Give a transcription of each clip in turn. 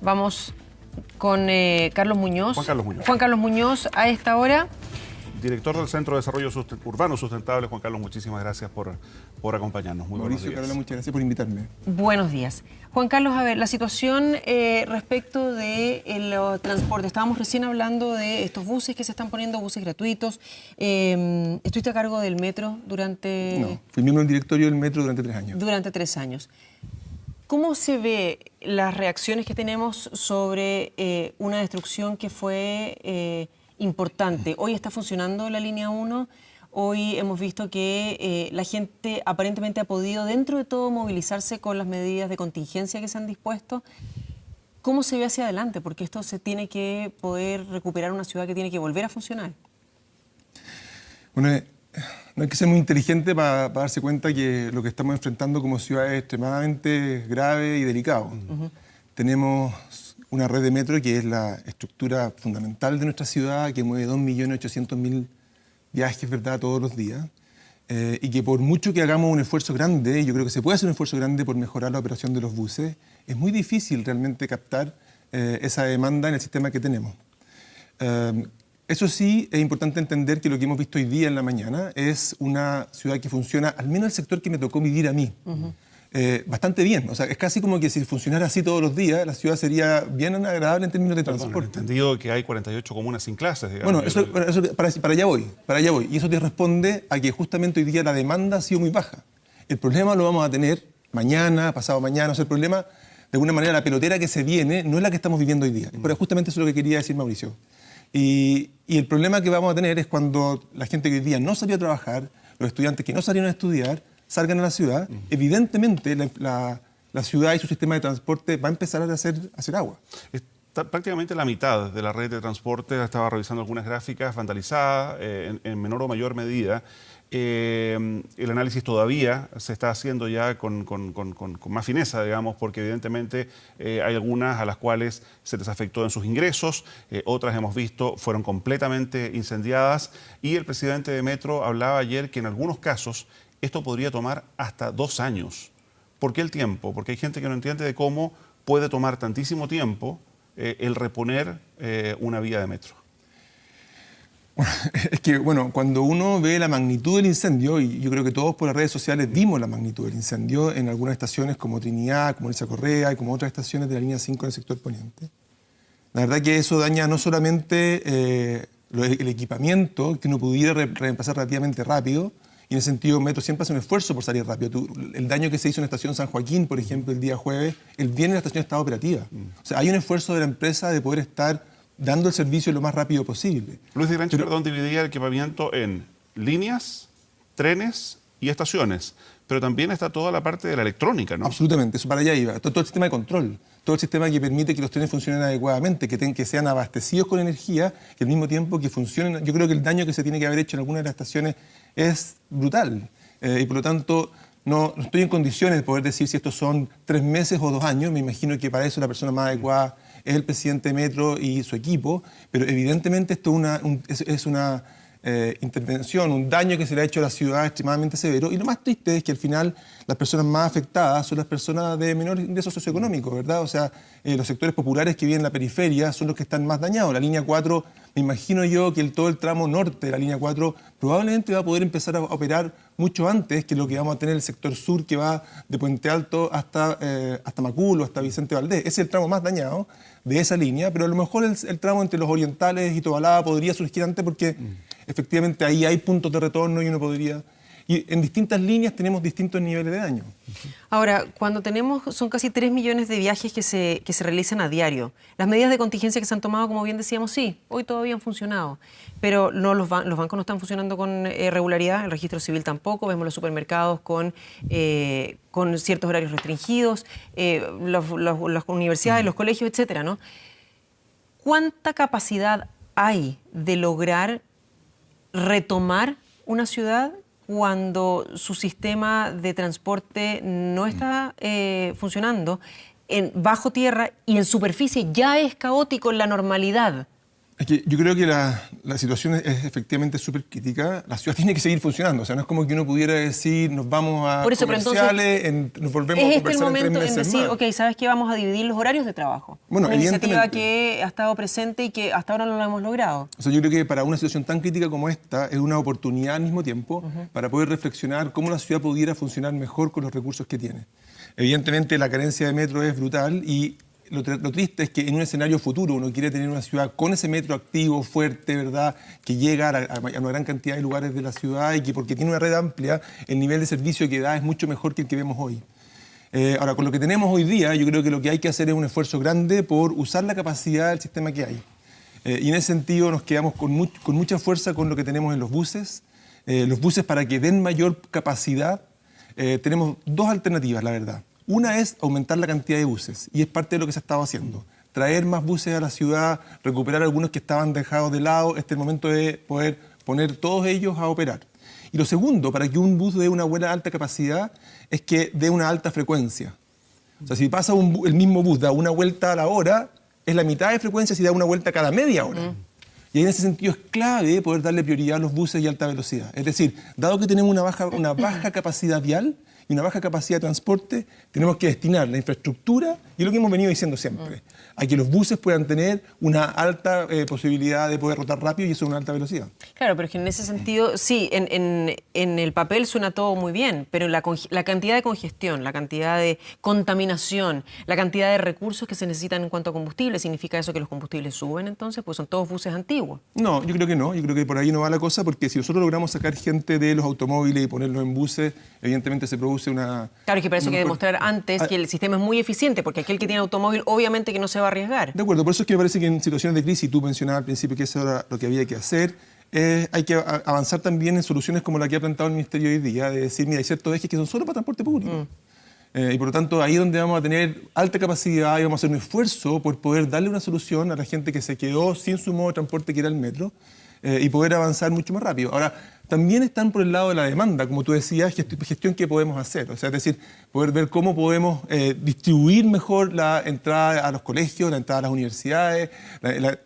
Vamos con Carlos Muñoz. Juan Carlos Muñoz. Juan Carlos Muñoz, a esta hora. Director del Centro de Desarrollo Urbano Sustentable. Juan Carlos, muchísimas gracias por acompañarnos. Muy buenos días. Mauricio, Carola, muchas gracias por invitarme. Buenos días. Juan Carlos, a ver, la situación respecto de los transportes. Estábamos recién hablando de estos buses que se están poniendo, buses gratuitos. ¿Estuviste a cargo del metro durante...? No, fui miembro del directorio del metro durante 3 años. Durante 3 años. ¿Cómo se ve las reacciones que tenemos sobre una destrucción que fue importante? Hoy está funcionando la línea 1, hoy hemos visto que la gente aparentemente ha podido dentro de todo movilizarse con las medidas de contingencia que se han dispuesto. ¿Cómo se ve hacia adelante? Porque esto se tiene que poder recuperar una ciudad que tiene que volver a funcionar. Bueno, no hay que ser muy inteligente para darse cuenta que lo que estamos enfrentando como ciudad es extremadamente grave y delicado. Tenemos una red de metro que es la estructura fundamental de nuestra ciudad, que mueve 2.800.000 viajes, ¿verdad?, todos los días. Y que por mucho que hagamos un esfuerzo grande, yo creo que se puede hacer un esfuerzo grande por mejorar la operación de los buses, es muy difícil realmente captar esa demanda en el sistema que tenemos. Eso sí, es importante entender que lo que hemos visto hoy día en la mañana es una ciudad que funciona, al menos el sector que me tocó vivir a mí, bastante bien. O sea, es casi como que si funcionara así todos los días, la ciudad sería bien agradable en términos de transporte. Bueno, entendido que hay 48 comunas sin clases, digamos. Bueno, eso para allá voy. Y eso te responde a que justamente hoy día la demanda ha sido muy baja. El problema lo vamos a tener mañana, pasado mañana. O sea, el problema, de alguna manera, la pelotera que se viene no es la que estamos viviendo hoy día. Pero justamente eso es lo que quería decir Mauricio. Y el problema que vamos a tener es cuando la gente que hoy día no salió a trabajar, los estudiantes que no salieron a estudiar, salgan a la ciudad, evidentemente la ciudad y su sistema de transporte va a empezar a hacer agua. Está prácticamente la mitad de la red de transporte, estaba revisando algunas gráficas, vandalizadas en menor o mayor medida. El análisis todavía se está haciendo ya con más fineza, digamos, porque evidentemente hay algunas a las cuales se les afectó en sus ingresos, otras hemos visto fueron completamente incendiadas, y el presidente de Metro hablaba ayer que en algunos casos esto podría tomar hasta 2 años. ¿Por qué el tiempo? Porque hay gente que no entiende de cómo puede tomar tantísimo tiempo el reponer una vía de metro. Bueno, es que, cuando uno ve la magnitud del incendio, y yo creo que todos por las redes sociales vimos la magnitud del incendio en algunas estaciones como Trinidad, como Elisa Correa y como otras estaciones de la línea 5 del sector poniente, la verdad que eso daña no solamente el equipamiento, que uno pudiera reemplazar relativamente rápido, y en ese sentido Metro siempre hace un esfuerzo por salir rápido. El daño que se hizo en la estación San Joaquín, por ejemplo, el día jueves, el viernes la estación estaba operativa. O sea, hay un esfuerzo de la empresa de poder estar dando el servicio lo más rápido posible. Luis de Granchi, perdón, dividía el equipamiento en líneas, trenes y estaciones, pero también está toda la parte de la electrónica, ¿no? Absolutamente, eso para allá iba. Todo el sistema de control, todo el sistema que permite que los trenes funcionen adecuadamente, que sean abastecidos con energía, y al mismo tiempo que funcionen. Yo creo que el daño que se tiene que haber hecho en algunas de las estaciones es brutal, y por lo tanto no estoy en condiciones de poder decir si estos son 3 meses o 2 años. Me imagino que para eso la persona más adecuada es el presidente de Metro y su equipo, pero evidentemente esto es una intervención, un daño que se le ha hecho a la ciudad extremadamente severo, y lo más triste es que al final las personas más afectadas son las personas de menor ingreso socioeconómico, ¿verdad? O sea, los sectores populares que viven en la periferia son los que están más dañados. La línea 4, me imagino yo que todo el tramo norte de la línea 4 probablemente va a poder empezar a operar mucho antes que lo que vamos a tener el sector sur, que va de Puente Alto hasta Maculo, hasta Vicente Valdés. Ese es el tramo más dañado de esa línea, pero a lo mejor el tramo entre los orientales y Tobalaba podría surgir antes, porque efectivamente ahí hay puntos de retorno y uno podría... Y en distintas líneas tenemos distintos niveles de daño. Ahora, cuando son casi 3 millones de viajes que se realizan a diario, las medidas de contingencia que se han tomado, como bien decíamos, sí, hoy todavía han funcionado, pero no, los bancos no están funcionando con regularidad, el registro civil tampoco, vemos los supermercados con ciertos horarios restringidos, las universidades, los colegios, etcétera, ¿no? ¿Cuánta capacidad hay de lograr retomar una ciudad cuando su sistema de transporte no está funcionando bajo tierra y en superficie ya es caótico en la normalidad? Es que yo creo que la situación es efectivamente súper crítica. La ciudad tiene que seguir funcionando. O sea, no es como que uno pudiera decir, nos vamos a Por eso, comerciales, nos volvemos a ¿es conversar el en 3 momento en meses decir, más. ok, ¿sabes qué? Vamos a dividir los horarios de trabajo? Bueno, Una iniciativa evidentemente. que ha estado presente y que hasta ahora no lo hemos logrado. O sea, yo creo que para una situación tan crítica como esta es una oportunidad al mismo tiempo para poder reflexionar cómo la ciudad pudiera funcionar mejor con los recursos que tiene. Evidentemente la carencia de metro es brutal y lo triste es que en un escenario futuro uno quiere tener una ciudad con ese metro activo, fuerte, ¿verdad?, que llega a una gran cantidad de lugares de la ciudad y que porque tiene una red amplia, el nivel de servicio que da es mucho mejor que el que vemos hoy. Ahora, con lo que tenemos hoy día, yo creo que lo que hay que hacer es un esfuerzo grande por usar la capacidad del sistema que hay. Y en ese sentido nos quedamos con mucha fuerza con lo que tenemos en los buses. Los buses, para que den mayor capacidad, tenemos 2 alternativas, la verdad. Una es aumentar la cantidad de buses, y es parte de lo que se ha estado haciendo. Traer más buses a la ciudad, recuperar algunos que estaban dejados de lado. Este es el momento de poder poner todos ellos a operar. Y lo segundo, para que un bus dé una buena alta capacidad, es que dé una alta frecuencia. O sea, si pasa el mismo bus, da una vuelta a la hora, es la mitad de frecuencia si da una vuelta cada media hora. Y en ese sentido es clave poder darle prioridad a los buses de alta velocidad. Es decir, dado que tenemos una baja capacidad vial y una baja capacidad de transporte, tenemos que destinar la infraestructura, y lo que hemos venido diciendo siempre, a que los buses puedan tener una alta posibilidad de poder rotar rápido y eso a una alta velocidad. Claro, pero es que en ese sentido, sí, en el papel suena todo muy bien, pero la cantidad de congestión, la cantidad de contaminación, la cantidad de recursos que se necesitan en cuanto a combustible, ¿significa eso que los combustibles suben entonces? Pues son todos buses antiguos. No, yo creo que no. Yo creo que por ahí no va la cosa, porque si nosotros logramos sacar gente de los automóviles y ponerlos en buses, evidentemente se produce una... Claro, es que para eso hay que demostrar antes que el sistema es muy eficiente, porque aquel que tiene automóvil obviamente que no se va a arriesgar. De acuerdo, por eso es que me parece que en situaciones de crisis, tú mencionabas al principio que eso era lo que había que hacer, hay que avanzar también en soluciones como la que ha planteado el Ministerio hoy día, de decir, mira, hay ciertos ejes que son solo para transporte público. Y por lo tanto, ahí es donde vamos a tener alta capacidad y vamos a hacer un esfuerzo por poder darle una solución a la gente que se quedó sin su modo de transporte, que era el metro, y poder avanzar mucho más rápido. Ahora, también están por el lado de la demanda, como tú decías, gestión que podemos hacer. O sea, es decir, poder ver cómo podemos distribuir mejor la entrada a los colegios, la entrada a las universidades, la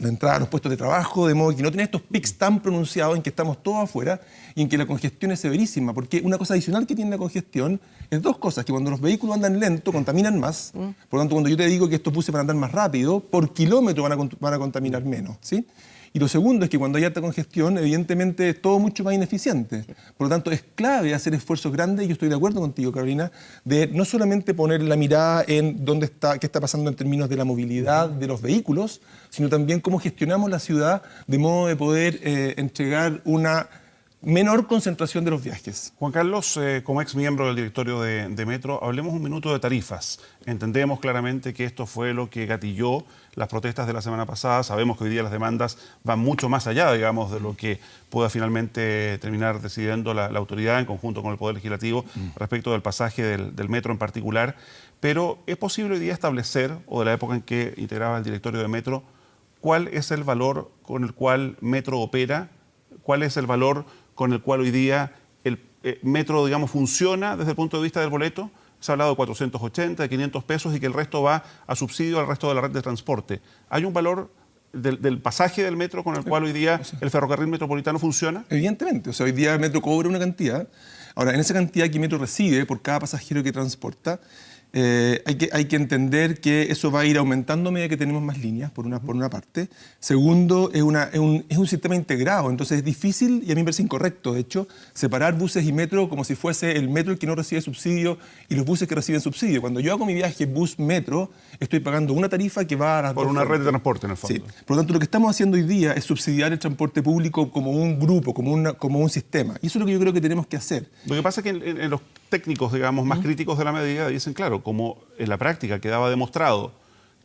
entrada a los puestos de trabajo, de modo que no tener estos pics tan pronunciados en que estamos todos afuera y en que la congestión es severísima. Porque una cosa adicional que tiene la congestión es 2 cosas, que cuando los vehículos andan lento, contaminan más. Por lo tanto, cuando yo te digo que estos buses van a andar más rápido, por kilómetro van a contaminar menos, ¿sí? Y lo segundo es que cuando hay alta congestión, evidentemente es todo mucho más ineficiente. Por lo tanto, es clave hacer esfuerzos grandes, y yo estoy de acuerdo contigo, Carolina, de no solamente poner la mirada en qué está pasando en términos de la movilidad de los vehículos, sino también cómo gestionamos la ciudad de modo de poder entregar una menor concentración de los viajes. Juan Carlos, como ex miembro del directorio de Metro, hablemos un minuto de tarifas. Entendemos claramente que esto fue lo que gatilló las protestas de la semana pasada. Sabemos que hoy día las demandas van mucho más allá, digamos, de lo que pueda finalmente terminar decidiendo la autoridad en conjunto con el Poder Legislativo respecto del pasaje del Metro en particular. Pero ¿es posible hoy día establecer, o de la época en que integraba el directorio de Metro, cuál es el valor con el cual Metro opera? ¿Cuál es el valor con el cual hoy día el metro, digamos, funciona desde el punto de vista del boleto? Se ha hablado de 480, de 500 pesos y que el resto va a subsidio al resto de la red de transporte. ¿Hay un valor del pasaje del metro con el cual hoy día el ferrocarril metropolitano funciona? Evidentemente. O sea, hoy día el metro cobra una cantidad. Ahora, en esa cantidad que Metro recibe por cada pasajero que transporta, hay que entender que eso va a ir aumentando a medida que tenemos más líneas, por una parte. Segundo, es un sistema integrado, entonces es difícil, y a mí me parece incorrecto, de hecho, separar buses y metro como si fuese el metro el que no recibe subsidio y los buses que reciben subsidio. Cuando yo hago mi viaje bus-metro, estoy pagando una tarifa que va a las por una red de transporte, en el fondo. Sí. Por lo tanto, lo que estamos haciendo hoy día es subsidiar el transporte público como un grupo, como un sistema. Y eso es lo que yo creo que tenemos que hacer. Lo que pasa es que en los técnicos, digamos, más críticos de la medida, dicen, claro, como en la práctica quedaba demostrado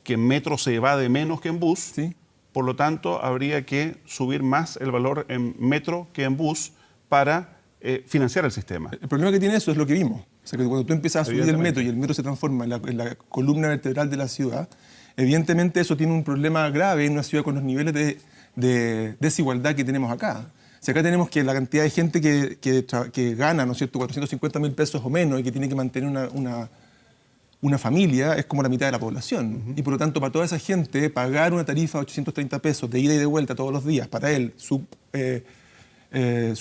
que en metro se evade menos que en bus, ¿Sí? Por lo tanto, habría que subir más el valor en metro que en bus para financiar el sistema. El problema que tiene eso es lo que vimos. O sea, que cuando tú empiezas a subir el metro y el metro se transforma en la columna vertebral de la ciudad, evidentemente eso tiene un problema grave en una ciudad con los niveles de desigualdad que tenemos acá. Si acá tenemos que la cantidad de gente que gana, ¿no es cierto?, 450.000 pesos o menos y que tiene que mantener una familia es como la mitad de la población. Y por lo tanto, para toda esa gente, pagar una tarifa de 830 pesos de ida y de vuelta todos los días para él, su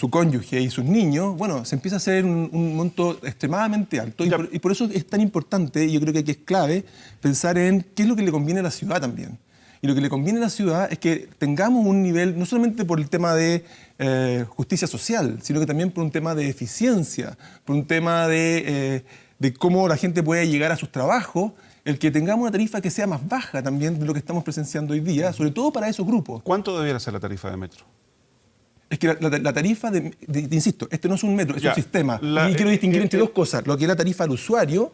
cónyuge y sus niños, bueno, se empieza a hacer un monto extremadamente alto. Y por eso es tan importante, y yo creo que es clave, pensar en qué es lo que le conviene a la ciudad también. Y lo que le conviene a la ciudad es que tengamos un nivel, no solamente por el tema de justicia social, sino que también por un tema de eficiencia, por un tema de cómo la gente puede llegar a sus trabajos, el que tengamos una tarifa que sea más baja también de lo que estamos presenciando hoy día, sobre todo para esos grupos. ¿Cuánto debiera ser la tarifa de metro? Es que la tarifa, insisto, este no es un metro, es un sistema. Y quiero distinguir entre dos cosas, lo que es la tarifa al usuario,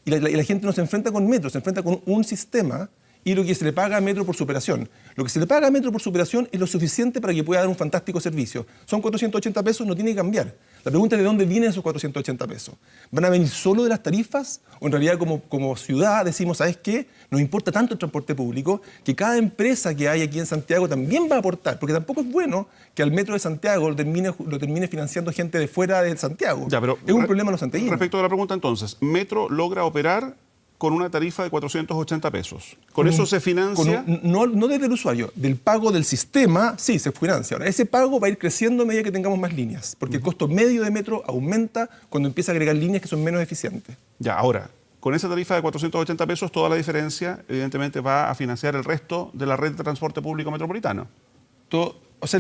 y la gente no se enfrenta con metro, se enfrenta con un sistema, y lo que se le paga a Metro por su operación. Lo que se le paga a Metro por su operación es lo suficiente para que pueda dar un fantástico servicio. Son 480 pesos, no tiene que cambiar. La pregunta es de dónde vienen esos 480 pesos. ¿Van a venir solo de las tarifas? ¿O en realidad como ciudad decimos, ¿sabes qué? Nos importa tanto el transporte público que cada empresa que hay aquí en Santiago también va a aportar? Porque tampoco es bueno que al Metro de Santiago lo termine financiando gente de fuera de Santiago. Ya, pero es un problema de los santiaguinos. Respecto a la pregunta entonces, ¿Metro logra operar con una tarifa de 480 pesos? ¿Con eso se financia? No desde el usuario, del pago del sistema, sí, se financia. Ahora, ese pago va a ir creciendo a medida que tengamos más líneas, porque el costo medio de Metro aumenta cuando empieza a agregar líneas que son menos eficientes. Ya, ahora, con esa tarifa de 480 pesos, toda la diferencia, evidentemente, va a financiar el resto de la red de transporte público metropolitano. O sea,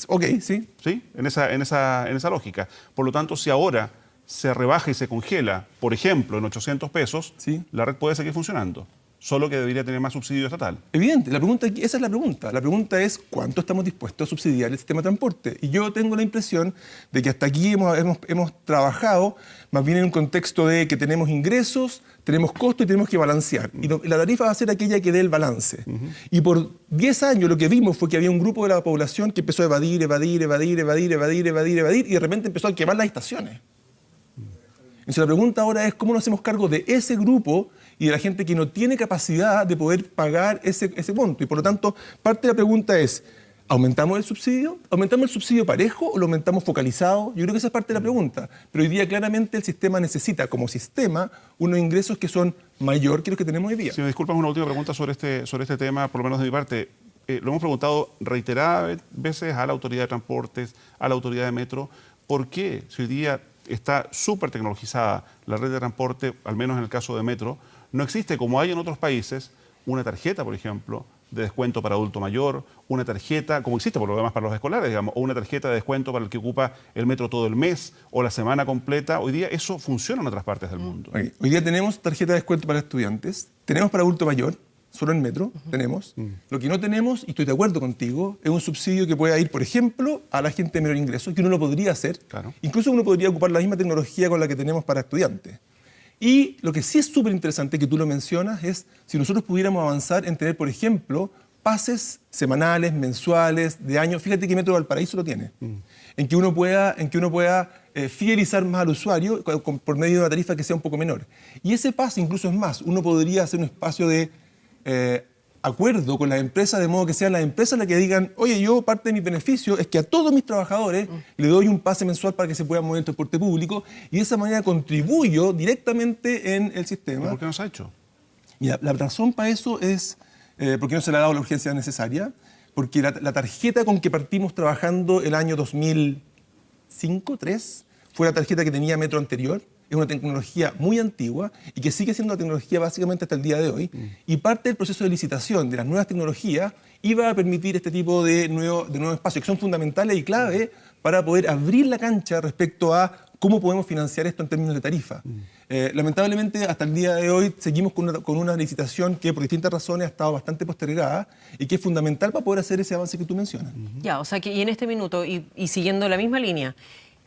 ok, sí. ¿Sí? En esa lógica. Por lo tanto, si ahora se rebaja y se congela, por ejemplo, en 800 pesos, sí, la red puede seguir funcionando, solo que debería tener más subsidio estatal. Evidente, esa es la pregunta. La pregunta es cuánto estamos dispuestos a subsidiar el sistema de transporte. Y yo tengo la impresión de que hasta aquí hemos trabajado más bien en un contexto de que tenemos ingresos, tenemos costos y tenemos que balancear. Y la tarifa va a ser aquella que dé el balance. Y por 10 años lo que vimos fue que había un grupo de la población que empezó a evadir, y de repente empezó a quemar las estaciones. Entonces la pregunta ahora es cómo nos hacemos cargo de ese grupo y de la gente que no tiene capacidad de poder pagar ese monto. Y por lo tanto, parte de la pregunta es, ¿aumentamos el subsidio? ¿Aumentamos el subsidio parejo o lo aumentamos focalizado? Yo creo que esa es parte de la pregunta. Pero hoy día claramente el sistema necesita, como sistema, unos ingresos que son mayor que los que tenemos hoy día. Si me disculpas, una última pregunta sobre este tema, por lo menos de mi parte. Lo hemos preguntado reiteradas veces a la Autoridad de Transportes, a la Autoridad de Metro, ¿por qué si hoy día está súper tecnologizada la red de transporte, al menos en el caso de Metro, no existe, como hay en otros países, una tarjeta, por ejemplo, de descuento para adulto mayor, una tarjeta, como existe por lo demás para los escolares, digamos, o una tarjeta de descuento para el que ocupa el metro todo el mes o la semana completa? Hoy día eso funciona en otras partes del mundo. Hoy día tenemos tarjeta de descuento para estudiantes, tenemos para adulto mayor, solo en Metro tenemos. Lo que no tenemos, y estoy de acuerdo contigo, es un subsidio que pueda ir, por ejemplo, a la gente de menor ingreso, que uno lo podría hacer. Claro. Incluso uno podría ocupar la misma tecnología con la que tenemos para estudiantes. Y lo que sí es súper interesante, que tú lo mencionas, es si nosotros pudiéramos avanzar en tener, por ejemplo, pases semanales, mensuales, de año. Fíjate que Metro Valparaíso lo tiene. En que uno pueda fidelizar más al usuario por medio de una tarifa que sea un poco menor. Y ese pase incluso es más. Uno podría hacer un espacio de acuerdo con las empresas, de modo que sean las empresas las que digan, oye, yo parte de mi beneficio es que a todos mis trabajadores le doy un pase mensual para que se puedan mover en transporte público y de esa manera contribuyo directamente en el sistema. ¿Por qué no se ha hecho? Mira, la razón para eso es porque no se le ha dado la urgencia necesaria, porque la tarjeta con que partimos trabajando el año 2005-2003 fue la tarjeta que tenía Metro anterior. Es una tecnología muy antigua y que sigue siendo una tecnología básicamente hasta el día de hoy. Y parte del proceso de licitación de las nuevas tecnologías iba a permitir este tipo de nuevos espacios que son fundamentales y clave para poder abrir la cancha respecto a cómo podemos financiar esto en términos de tarifa. Lamentablemente, hasta el día de hoy seguimos con una licitación que por distintas razones ha estado bastante postergada y que es fundamental para poder hacer ese avance que tú mencionas. Ya, o sea que y en este minuto, y siguiendo la misma línea,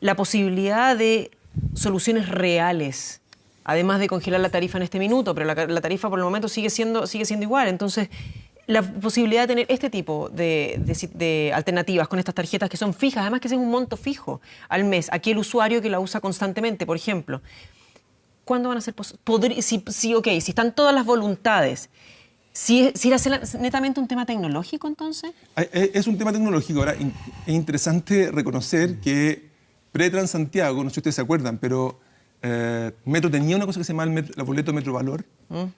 la posibilidad de soluciones reales, además de congelar la tarifa en este minuto, pero la tarifa por el momento sigue siendo igual. Entonces, la posibilidad de tener este tipo de alternativas con estas tarjetas que son fijas, además que es un monto fijo al mes, aquel usuario que la usa constantemente, por ejemplo, ¿cuándo van a ser posibles? Si están todas las voluntades, ¿si irá a ser netamente un tema tecnológico entonces? Es un tema tecnológico. Ahora, es interesante reconocer que Pretransantiago, no sé si ustedes se acuerdan, pero Metro tenía una cosa que se llama el boleto Metrovalor,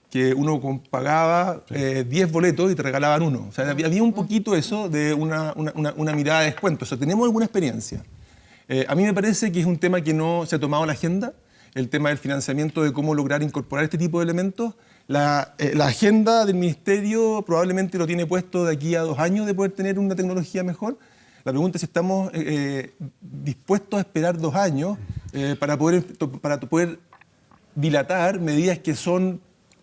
que uno pagaba 10 boletos y te regalaban uno. O sea, había un poquito eso de una mirada de descuento. O sea, tenemos alguna experiencia. A mí me parece que es un tema que no se ha tomado en la agenda, el tema del financiamiento, de cómo lograr incorporar este tipo de elementos. La agenda del Ministerio probablemente lo tiene puesto de aquí a 2 años de poder tener una tecnología mejor. La pregunta es si estamos dispuestos a esperar 2 años para poder dilatar medidas que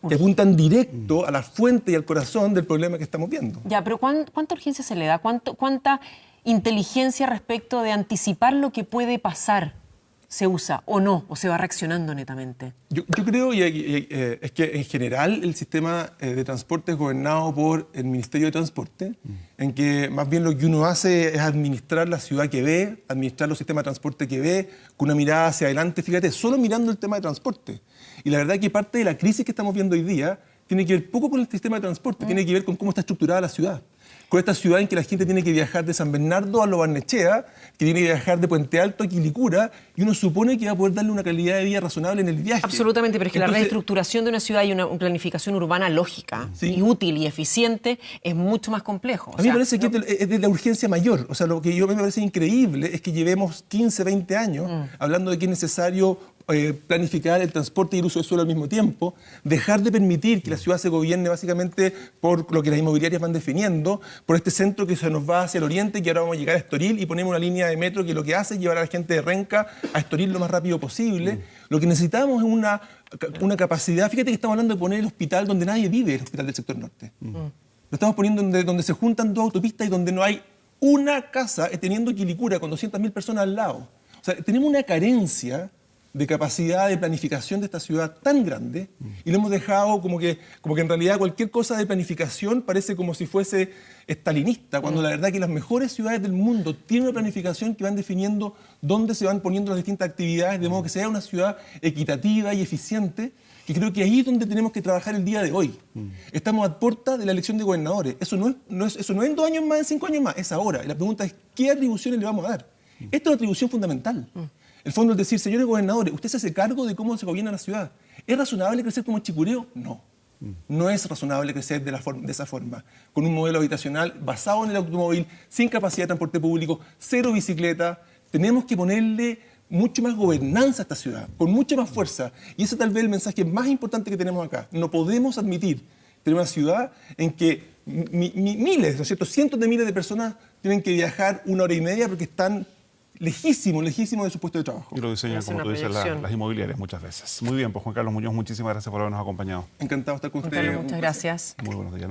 apuntan directo a la fuente y al corazón del problema que estamos viendo. Ya, pero ¿cuánta urgencia se le da? ¿Cuánta inteligencia respecto de anticipar lo que puede pasar se usa o no? ¿O se va reaccionando netamente? Yo creo es que en general el sistema de transporte es gobernado por el Ministerio de Transporte, en que más bien lo que uno hace es administrar la ciudad que ve, administrar los sistemas de transporte que ve, con una mirada hacia adelante, fíjate, solo mirando el tema de transporte. Y la verdad que parte de la crisis que estamos viendo hoy día tiene que ver poco con el sistema de transporte, tiene que ver con cómo está estructurada la ciudad. Con esta ciudad en que la gente tiene que viajar de San Bernardo a Lo Barnechea, que tiene que viajar de Puente Alto a Quilicura, y uno supone que va a poder darle una calidad de vida razonable en el viaje. Absolutamente, pero es que la reestructuración de una ciudad y una planificación urbana lógica, ¿sí? y útil y eficiente es mucho más complejo. A mí me parece que es de la urgencia mayor. O sea, lo que me parece increíble es que llevemos 15, 20 años hablando de que es necesario planificar el transporte y el uso del suelo al mismo tiempo, dejar de permitir que la ciudad se gobierne básicamente por lo que las inmobiliarias van definiendo, por este centro que se nos va hacia el oriente, que ahora vamos a llegar a Estoril y ponemos una línea de metro que lo que hace es llevar a la gente de Renca a Estoril lo más rápido posible. Lo que necesitamos es una capacidad. Fíjate que estamos hablando de poner el hospital donde nadie vive, el hospital del sector norte. Lo estamos poniendo donde se juntan 2 autopistas y donde no hay una casa, teniendo Quilicura con 200.000 personas al lado. O sea, tenemos una carencia de capacidad de planificación de esta ciudad tan grande y lo hemos dejado como que en realidad cualquier cosa de planificación parece como si fuese estalinista, cuando la verdad que las mejores ciudades del mundo tienen una planificación que van definiendo dónde se van poniendo las distintas actividades, de modo que sea una ciudad equitativa y eficiente, que creo que ahí es donde tenemos que trabajar el día de hoy. Estamos a puerta de la elección de gobernadores. Eso no es en 2 años más, en 5 años más, es ahora. Y la pregunta es, ¿qué atribuciones le vamos a dar? Esta es una atribución fundamental. El fondo es decir, señores gobernadores, usted se hace cargo de cómo se gobierna la ciudad. ¿Es razonable crecer como Chicureo? No. No es razonable crecer de esa forma, con un modelo habitacional basado en el automóvil, sin capacidad de transporte público, 0 bicicleta. Tenemos que ponerle mucho más gobernanza a esta ciudad, con mucha más fuerza. Y ese tal vez es el mensaje más importante que tenemos acá. No podemos admitir tener una ciudad en que miles, ¿no es cierto?, cientos de miles de personas tienen que viajar 1 hora y media porque están lejísimo de su puesto de trabajo. Y lo diseñan, como tú dices, las inmobiliarias muchas veces. Muy bien, pues Juan Carlos Muñoz, muchísimas gracias por habernos acompañado. Encantado de estar con Juan ustedes. Carlos, muchas gracias. Muy buenos días.